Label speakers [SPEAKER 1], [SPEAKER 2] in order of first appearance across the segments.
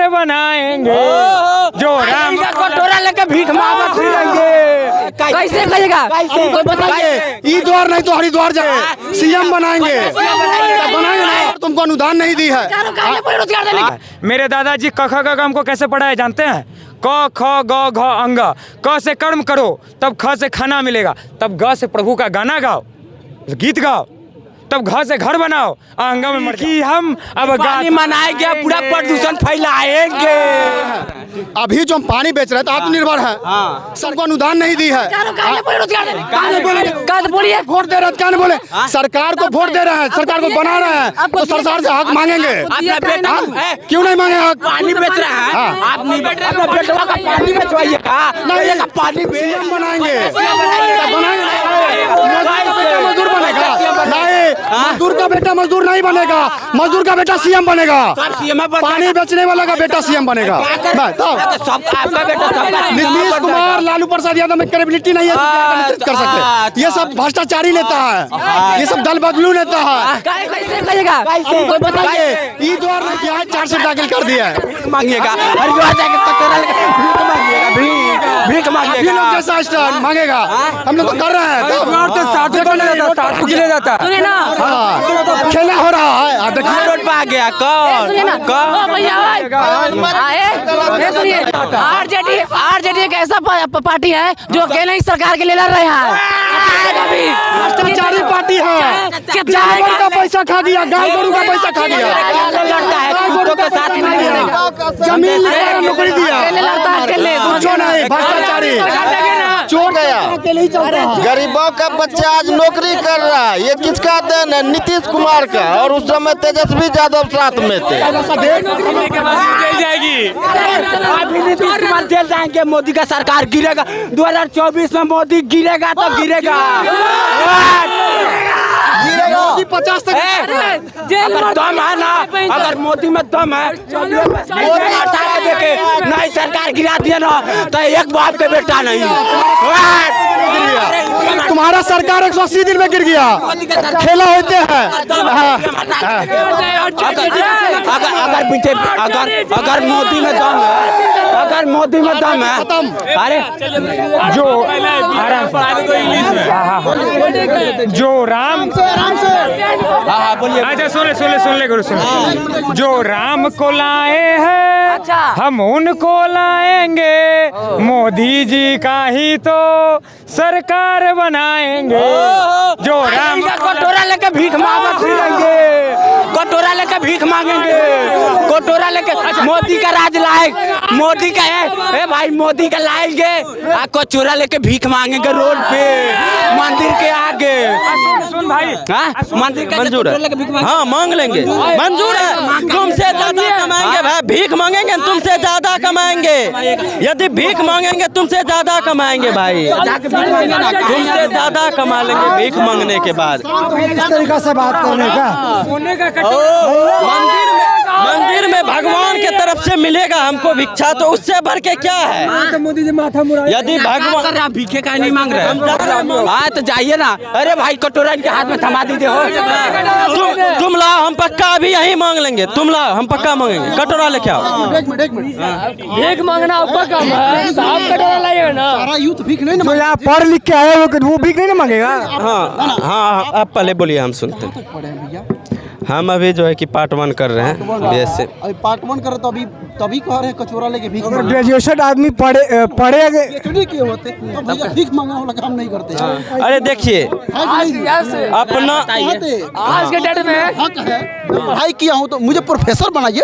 [SPEAKER 1] सरकार बनाएंगे जो राम
[SPEAKER 2] कटोरा लेके भीख मांगो फिरेंगे। कैसे करेगा? कोई बताइए।
[SPEAKER 3] ईदवार नहीं तो हरिद्वार जाए सीएम बनाएंगे। बनाएंगे ना, तुमको अनुदान नहीं दी है।
[SPEAKER 1] मेरे दादाजी क ख ग हमको कैसे पढ़ाए जानते हैं? क ख ग घ अंग। क से कर्म करो तब ख से खाना मिलेगा, तब ग से प्रभु का गाना गाओ, गीत गाओ, तब घर से घर बनाओ, आंगन में मर कि हम अब
[SPEAKER 2] पानी मनाएंगे, पूरा प्रदूषण फैलाएंगे।
[SPEAKER 3] अभी जो हम पानी बेच रहे हैं तो आत्मनिर्भर है, सबको अनुदान नहीं दी है।
[SPEAKER 2] बोलिए
[SPEAKER 3] वोट दे रहे हैं क्या नहीं बोले? सरकार को वोट दे रहे हैं, सरकार को बना रहे हैं तो सरकार से हक मांगेंगे। क्यों नहीं मांगे हक?
[SPEAKER 2] पानी बेच रहे हैं आप, नहीं बेच रहे, अपना बेटवा का पानी बेचवाइए का नहीं, पानी
[SPEAKER 3] बनाएंगे। मजदूर बनेगा नहीं, मजदूर का बेटा मजदूर नहीं बनेगा, मजदूर का बेटा सीएम बनेगा। पानी बेचने वाला का बेटा सीएम बनेगा। नीतीश कुमार लालू प्रसाद यादव में क्रेडिबिलिटी नहीं है कर सकते। ये सब भ्रष्टाचारी नेता है, ये सब दल बदलू नेता है।
[SPEAKER 2] कैसे करेगा? कोई बताइए।
[SPEAKER 3] ईदवार ने क्या है, 4 से दाखिल कर दिया है।
[SPEAKER 2] मांगेगा हरिद्वार जाके कटोरा भीख मांगेगा,
[SPEAKER 3] लोग जैसा स्टाइल मांगेगा। हम लोग तो कर रहे हैं।
[SPEAKER 2] सुनिए ना,
[SPEAKER 3] खेला हो रहा है,
[SPEAKER 2] रोड पे आ गया कौन भैया सुनिए। आरजेडी एक ऐसा पार्टी है जो अकेले ही सरकार के लिए लड़ रहे हैं।
[SPEAKER 3] भ्रष्टाचारी पार्टी है, जानवर का पैसा खा गया, गाय गोरू का पैसा खा गया,
[SPEAKER 2] लड़ता है के साथ
[SPEAKER 3] जमीन लेकर नौकरी दिया,
[SPEAKER 2] लड़ता है अकेले,
[SPEAKER 3] कुछो नहीं, भ्रष्टाचारी
[SPEAKER 4] चोर गया। गरीबों का बच्चा आज नौकरी कर रहा है, ये किसका देन है? नीतीश कुमार का। और उस समय तेजस्वी यादव साथ में थे।
[SPEAKER 2] नीतीश कुमार जेल जाएंगे, मोदी का सरकार गिरेगा। 2024 में मोदी गिरेगा तो गिरेगा।
[SPEAKER 3] 50 तक
[SPEAKER 2] अगर दम है ना, अगर मोदी में दम है, मोदी हटा के देखे नहीं, सरकार गिरा दिया ना तो एक बाप के बेटा नहीं।
[SPEAKER 3] तुम्हारा सरकार 180 दिन में गिर गया, खेला होते हैं।
[SPEAKER 2] अगर मोदी में दम है, अगर मोदी में दम है, अरे
[SPEAKER 1] जो राम बोलिए। अच्छा सुन ले गुरु सुन। जो राम को लाए हैं हम उनको लाएंगे, मोदी जी का ही तो सरकार बनाएंगे। जो राम
[SPEAKER 2] कटोरा लेके भीख मांगो फिरेंगे, कटोरा लेके भीख मांगेंगे, कटोरा लेके मोदी का राज लाएग, मोदी का है भाई, मोदी का लाएंगे, कटोरा लेके भीख मांगेंगे रोड पे, मंदिर के आगे।
[SPEAKER 1] सुन भाई,
[SPEAKER 2] मंदिर का
[SPEAKER 4] मंजूर है, हाँ मांग लेंगे, मंजूर है। तुमसे ज्यादा कमाएंगे भाई, भीख मांगेंगे तुमसे ज्यादा कमाएंगे। यदि भीख मांगेंगे तुमसे ज्यादा कमाएंगे भाई, तुमसे ज्यादा कमा लेंगे भीख मांगने के बाद।
[SPEAKER 3] इस तरीका से बात करने का
[SPEAKER 4] मंदिर में भगवान के तरफ से मिलेगा हमको भिक्षा, तो उससे भर के क्या है?
[SPEAKER 3] मोदी जी माथा मुड़ा।
[SPEAKER 4] यदि भगवान
[SPEAKER 2] भीखे का नहीं मांग रहे, हाँ तो जाइए ना। अरे भाई कटोरा इनके हाथ में थमा दीजिए। हो
[SPEAKER 4] तुम लाओ, हम पक्का अभी यही मांग लेंगे। तुम लाओ, हम पक्का मांगेंगे। कटोरा लेके आओ।
[SPEAKER 2] भीख मांगना आपका काम है, आप कटोरा लाइए ना।
[SPEAKER 3] सारा यूथ भीख नहीं ना, यहाँ पढ़ लिख के आए वो भीख नहीं ना मांगेगा।
[SPEAKER 4] हाँ हाँ, आप पहले बोलिए, हम सुनते हैं। हम अभी जो है कि पार्ट 1 कर रहे हैं बीएस से।
[SPEAKER 3] अभी पार्ट 1 कर रहे तो अभी तभी कह रहे हैं कचोरा लेके भीख।
[SPEAKER 5] ग्रेजुएशन आदमी पढ़े
[SPEAKER 3] किए होते तो भैया भीख मांगने वाला काम नहीं करते।
[SPEAKER 4] अरे देखिए, अपना
[SPEAKER 2] आज के डेट में
[SPEAKER 3] हक है, पढ़ाई किया हूँ तो मुझे प्रोफेसर बनाइए,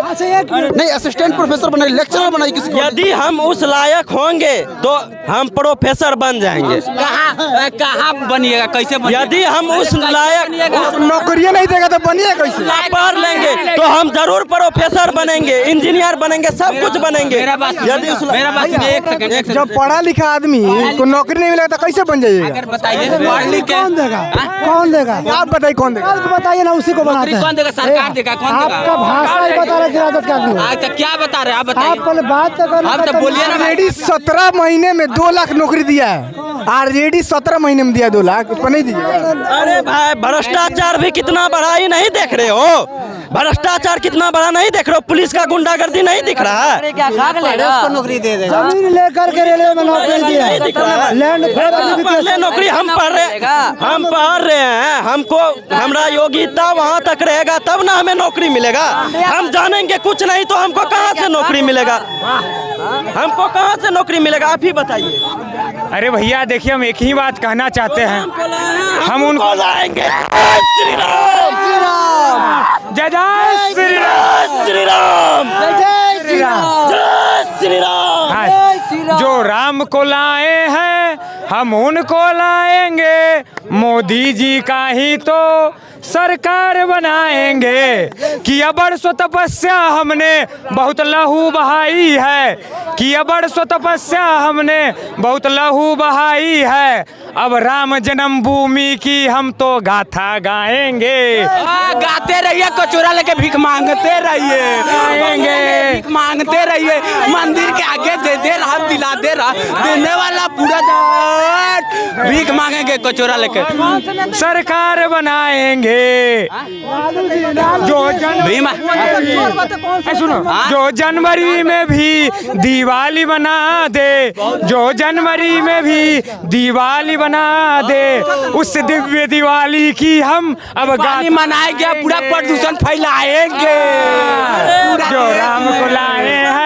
[SPEAKER 3] नहीं असिस्टेंट प्रोफेसर बनाइए, लेक्चरर बनाइए किसी।
[SPEAKER 4] यदि हम उस लायक होंगे तो हम प्रोफेसर बन जाएंगे।
[SPEAKER 2] कहाँ बनिएगा, कैसे बनिएगा?
[SPEAKER 4] यदि हम उस लायक
[SPEAKER 5] नौकरी नहीं देगा तो बनिए कैसे?
[SPEAKER 4] पढ़ लेंगे तो हम जरूर प्रोफेसर बनेंगे, इंजीनियर बनेंगे, सब कुछ बनेंगे।
[SPEAKER 2] यदि मेरा बात एक सेकंड,
[SPEAKER 5] जब पढ़ा लिखा आदमी को नौकरी नहीं मिलेगा तो कैसे बन जाइएगा?
[SPEAKER 2] बताइए पढ़ लिख के
[SPEAKER 5] कौन देगा? कौन देगा? आप बताइए कौन देगा? बताइए ना, उसी को बनाते हैं।
[SPEAKER 2] कौन देगा? सरकार देगा। कौन देगा?
[SPEAKER 5] आपका भाषा ही बता रहे गिरादत का आदमी।
[SPEAKER 2] अच्छा क्या बता रहे हैं आप? बताइए।
[SPEAKER 5] आप पहले बात तो करो।
[SPEAKER 2] आप तो बोलिए ना।
[SPEAKER 5] ऑलरेडी 17 महीने में 2 लाख नौकरी दिया है, ऑलरेडी 17 महीने में दिया 2 लाख, उसको नहीं दीजिएगा?
[SPEAKER 4] अरे भाई, भ्रष्टाचार भी कितना बढ़ा ही नहीं देख रहे हो? भ्रष्टाचार कितना बड़ा नहीं देख रहे हो? पुलिस का गुंडागर्दी नहीं दिख रहा है?
[SPEAKER 5] नौकरी दे देगा।
[SPEAKER 6] जमीन लेकर के रेलवे में नौकरी दिया
[SPEAKER 4] नहीं दिख रहा है।
[SPEAKER 6] लैंड
[SPEAKER 4] पहले नौकरी हम पढ़ रहे हैं, हमको हमारा योग्यता वहाँ तक रहेगा तब ना हमें नौकरी मिलेगा। हम जानेंगे कुछ नहीं तो हमको कहाँ से नौकरी मिलेगा? हमको कहाँ से नौकरी मिलेगा? आप ही बताइए।
[SPEAKER 1] अरे भैया देखिए, हम एक ही बात कहना चाहते हैं, हम उनको
[SPEAKER 4] लाएंगे।
[SPEAKER 1] जय जय श्री राम,
[SPEAKER 4] श्री राम,
[SPEAKER 5] जय श्री राम।
[SPEAKER 4] जय श्री राम।
[SPEAKER 1] हाँ, जो राम को लाए हैं हम उनको लाएंगे, मोदी जी का ही तो सरकार बनाएंगे। किया बरसों तपस्या हमने बहुत लहू बहाई है, किया बरसों तपस्या हमने बहुत लहू बहाई है। अब राम जन्मभूमि की हम तो गाथा गाएंगे।
[SPEAKER 2] गाते रहिए, कचोरा लेके भीख मांगते रहिए, भीख मांगते रहिए। मंदिर के आगे दे रहा, दिला दे रहा, देने वाला पूरा जाट भीख मांगेंगे कचोरा लेके।
[SPEAKER 1] सरकार बनाएंगे जो जो जनवरी में भी दिवाली बना दे, जो जनवरी में भी दिवाली बना दे, उस दिव्य दिवाली की हम अब गाली
[SPEAKER 2] मनाएंगे, पूरा प्रदूषण फैलाएंगे।
[SPEAKER 1] जो राम को लाए हैं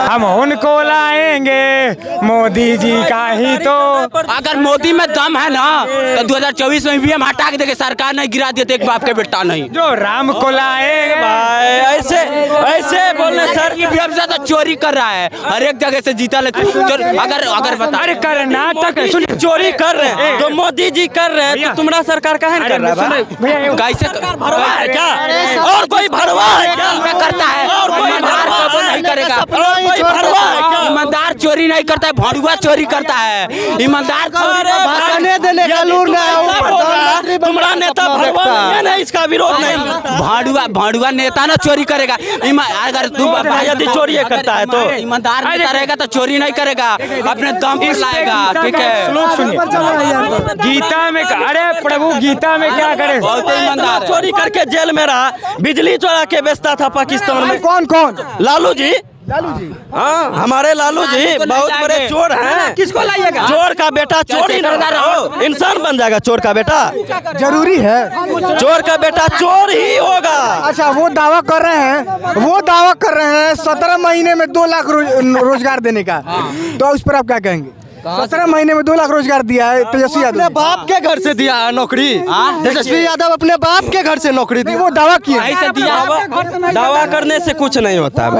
[SPEAKER 1] हम उनको लाएंगे, मोदी जी का ही तो।
[SPEAKER 2] अगर मोदी में दम है ना तो 2024 में भी हम हटा के देंगे। सरकार नहीं गिरा दिए तो एक बाप के बेटा नहीं।
[SPEAKER 1] जो राम को लाएंगे
[SPEAKER 4] भाई ऐसे ऐसे बोलने सर
[SPEAKER 2] की व्यवसाय तो चोरी कर रहा है, हर एक जगह से जीता लेते। अगर बता,
[SPEAKER 1] अरे कर्नाटक सुन
[SPEAKER 4] चोरी कर रहे हैं तो मोदी जी कर रहे हैं, तो तुम्हारा सरकार कहाँ कर रहा है?
[SPEAKER 2] कैसे
[SPEAKER 4] भरवा है क्या? और कोई भरवा है क्या?
[SPEAKER 2] करता है?
[SPEAKER 4] और कोई
[SPEAKER 2] ईमानदार नहीं करेगा।
[SPEAKER 4] और कोई भरवा है क्या?
[SPEAKER 2] ईमानदार चोरी नहीं करता है, भड़ुआ चोरी करता है। ईमानदार
[SPEAKER 5] भाषण देने का लूर ना है।
[SPEAKER 4] तुम्हारा नेता भरवा नहीं है, इसका विरोध नहीं।
[SPEAKER 2] भाड़ुआ नेता ना चोरी करेगा। अगर तू
[SPEAKER 4] यदि चोरी करता है तो
[SPEAKER 2] ईमानदार नेता रहेगा तो चोरी नहीं करेगा, अपने दम पर लाएगा। ठीक है,
[SPEAKER 1] श्लोक सुनिए गीता में। अरे प्रभु गीता में क्या करे?
[SPEAKER 2] बहुत ईमानदार है।
[SPEAKER 4] चोरी करके जेल में रहा, बिजली चोरा के बेचता था पाकिस्तान में।
[SPEAKER 5] कौन कौन?
[SPEAKER 4] लालू जी। हाँ, हमारे लालू जी बहुत बड़े चोर हैं।
[SPEAKER 2] किसको लाइएगा?
[SPEAKER 4] चोर का बेटा चोर ही ना इंसान बन जाएगा। चोर का बेटा
[SPEAKER 5] जरूरी है?
[SPEAKER 4] चोर का बेटा चोर ही होगा।
[SPEAKER 5] अच्छा, वो दावा कर रहे हैं 17 महीने में 2 लाख रोजगार देने का, तो उस पर आप क्या कहेंगे? 17 महीने में 2 लाख रोजगार दिया है तेजस्वी यादव।
[SPEAKER 3] अपने बाप के घर से दिया है नौकरी। तेजस्वी यादव अपने बाप के घर से नौकरी दी।
[SPEAKER 5] वो दावा किया।
[SPEAKER 4] दावा करने से कुछ नहीं होता है,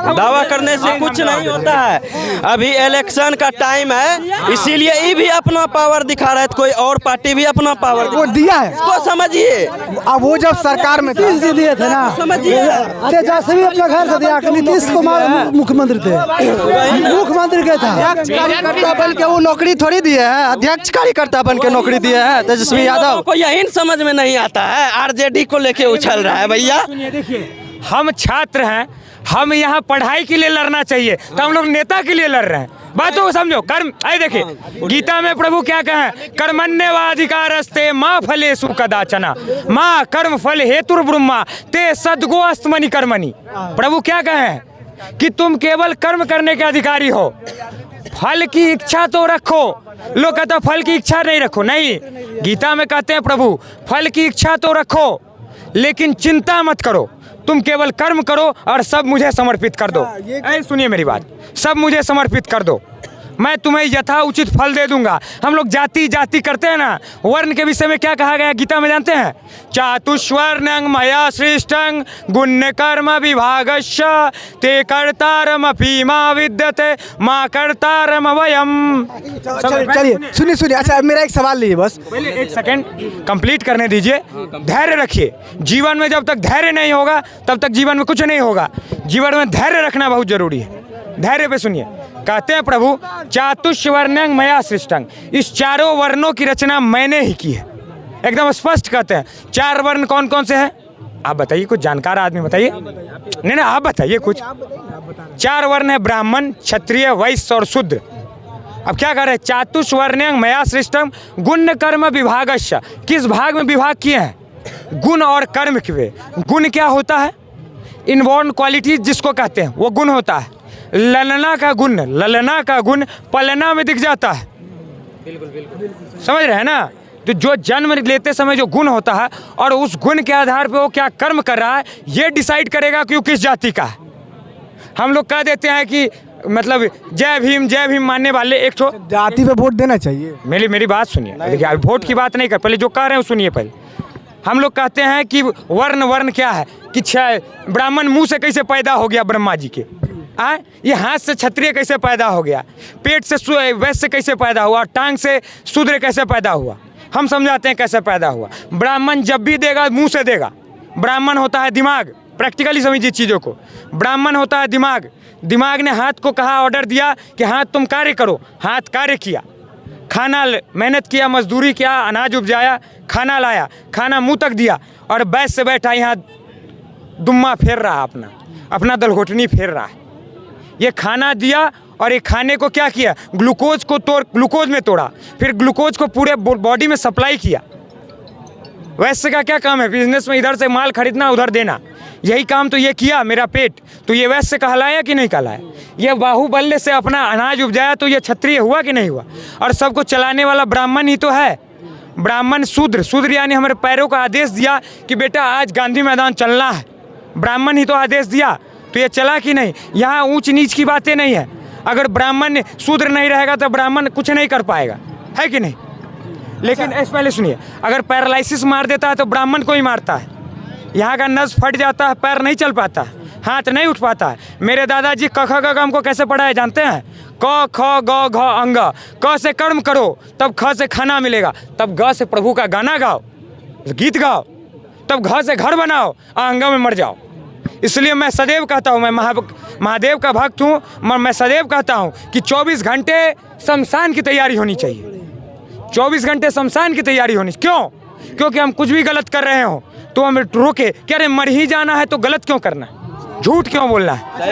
[SPEAKER 4] दावा करने से कुछ नहीं होता है। अभी इलेक्शन का टाइम है, इसीलिए ये भी अपना पावर दिखा रहा है, कोई और पार्टी भी अपना पावर
[SPEAKER 5] वो दिया है,
[SPEAKER 4] इसको समझिए।
[SPEAKER 5] अब वो जब सरकार में था
[SPEAKER 6] दिए थे ना, तेजस्वी अपने घर से दिया। नीतीश कुमार मुख्यमंत्री थे, मुख्यमंत्री के था।
[SPEAKER 3] कार्यकर्ता बन के वो नौकरी थोड़ी दिए है, अध्यक्ष कार्यकर्ता बन के नौकरी दिए है तेजस्वी यादव
[SPEAKER 4] को। यही समझ में नहीं आता है, आरजेडी को लेके उछल रहा है। भैया
[SPEAKER 1] हम छात्र हैं, हम यहाँ पढ़ाई के लिए लड़ना चाहिए, तो हम लोग नेता के लिए लड़ रहे हैं। बातों को समझो। कर्म आए देखिए गीता में प्रभु क्या कहे? कर्मण्येवाधिकारस्ते माँ फलेषु कदाचन माँ कर्म फल हेतुर ब्रह्मा ते सद्गो अस्तमनि कर्मणि। प्रभु क्या कहे कि तुम केवल कर्म करने के अधिकारी हो, फल की इच्छा तो रखो। लोग कहते हैं फल की इच्छा नहीं रखो, नहीं, गीता में कहते हैं प्रभु फल की इच्छा तो रखो लेकिन चिंता मत करो, तुम केवल कर्म करो और सब मुझे समर्पित कर दो। सुनिए मेरी बात, सब मुझे समर्पित कर दो, मैं तुम्हें यथा उचित फल दे दूंगा। हम लोग जाति जाति करते हैं ना, वर्ण के विषय में क्या कहा गया गीता में जानते हैं? चातुष्वर्णं मया सृष्टं गुण्य कर्म विभागश्च ते कर्तारमपि मा विद्यते मा कर्तारम वयम।
[SPEAKER 5] चलिए सुनिए। अच्छा मेरा एक सवाल लीजिए, बस
[SPEAKER 1] पहले 1 सेकंड कंप्लीट करने दीजिए। धैर्य रखिए, जीवन में जब तक धैर्य नहीं होगा तब तक जीवन में कुछ नहीं होगा। जीवन में धैर्य रखना बहुत जरूरी है। धैर्य पे सुनिए, कहते हैं प्रभु चातुष्वर्ण्यं मया सृष्टं, इस चारों वर्णों की रचना मैंने ही की है। एकदम स्पष्ट कहते हैं। 4 वर्ण कौन कौन से हैं? आप बताइए, कुछ जानकार आदमी बताइए। नहीं आप बताइए कुछ। 4 वर्ण है, ब्राह्मण, क्षत्रिय, वैश्य और शूद्र। अब क्या कर रहे हैं? चातुष्वर्ण्यं मया सृष्टं गुण्य कर्म विभागश्च, किस भाग में विभाग किए हैं? गुण और कर्म के। गुण क्या होता है? इनबॉर्न क्वालिटीज जिसको कहते हैं वो गुण होता है। ललना का गुण पलना में दिख जाता है। समझ रहे हैं ना? तो जो जन्म लेते समय जो गुण होता है और उस गुण के आधार पे वो क्या कर्म कर रहा है ये डिसाइड करेगा कि वो किस जाति का है। हम लोग कह देते हैं कि मतलब जय भीम मानने वाले एक तो
[SPEAKER 5] जाति पे वोट देना चाहिए।
[SPEAKER 1] मेरी बात सुनिए। देखिए अभी वोट की बात नहीं कर, पहले जो कह रहे हैं सुनिए। पहले हम लोग कहते हैं कि वर्ण क्या है कि ब्राह्मण मुंह से कैसे पैदा हो गया ब्रह्मा जी के, ये हाथ से क्षत्रिय कैसे पैदा हो गया, पेट से वैश्य कैसे पैदा हुआ, टांग से शूद्र कैसे पैदा हुआ। हम समझाते हैं कैसे पैदा हुआ। ब्राह्मण जब भी देगा मुंह से देगा। ब्राह्मण होता है दिमाग, प्रैक्टिकली समझिए चीज़ों को। ब्राह्मण होता है दिमाग। दिमाग ने हाथ को कहा, ऑर्डर दिया कि हाथ तुम कार्य करो, हाथ कार्य किया, खाना मेहनत किया, मजदूरी किया, अनाज उपजाया, खाना लाया, खाना मुंह तक दिया, और बैस से बैठा यहाँ दुम्मा फेर रहा, अपना दलघोटनी फेर रहा है। ये खाना दिया और ये खाने को क्या किया, ग्लूकोज में तोड़ा, फिर ग्लूकोज को पूरे बॉडी में सप्लाई किया। वैसे का क्या काम है? बिजनेस में इधर से माल खरीदना उधर देना, यही काम तो ये किया मेरा पेट। तो ये वैसे कहलाया कि नहीं कहलाया? ये बाहुबल्य से अपना अनाज उपजाया तो ये क्षत्रिय हुआ कि नहीं हुआ? और सबको चलाने वाला ब्राह्मण ही तो है। ब्राह्मण शूद्र यानी हमारे पैरों का आदेश दिया कि बेटा आज गांधी मैदान चलना है, ब्राह्मण ही तो आदेश दिया। तो ये चला कि नहीं? यहाँ ऊंच नीच की बातें नहीं है। अगर ब्राह्मण शूद्र नहीं रहेगा तो ब्राह्मण कुछ नहीं कर पाएगा, है कि नहीं? लेकिन पहले सुनिए, अगर पैरालिसिस मार देता है तो ब्राह्मण को ही मारता है। यहाँ का नस फट जाता है, पैर नहीं चल पाता है, हाथ नहीं उठ पाता है। मेरे दादाजी क ख ग हमको कैसे पढ़ाए जानते हैं? क ख ग घ अंग। क से कर्म करो, तब ख से खाना मिलेगा, तब ग से प्रभु का गाना गाओ, गीत गाओ, तब घ से घर बनाओ, अंग में मर जाओ। इसलिए मैं सदैव कहता हूँ, मैं महादेव का भक्त हूँ, मैं सदैव कहता हूँ कि 24 घंटे शमशान की तैयारी होनी चाहिए। 24 घंटे शमशान की तैयारी होनी। क्यों? क्योंकि हम कुछ भी गलत कर रहे हो तो हम रोके, क्या रे मर ही जाना है तो गलत क्यों करना है, झूठ क्यों बोलना है?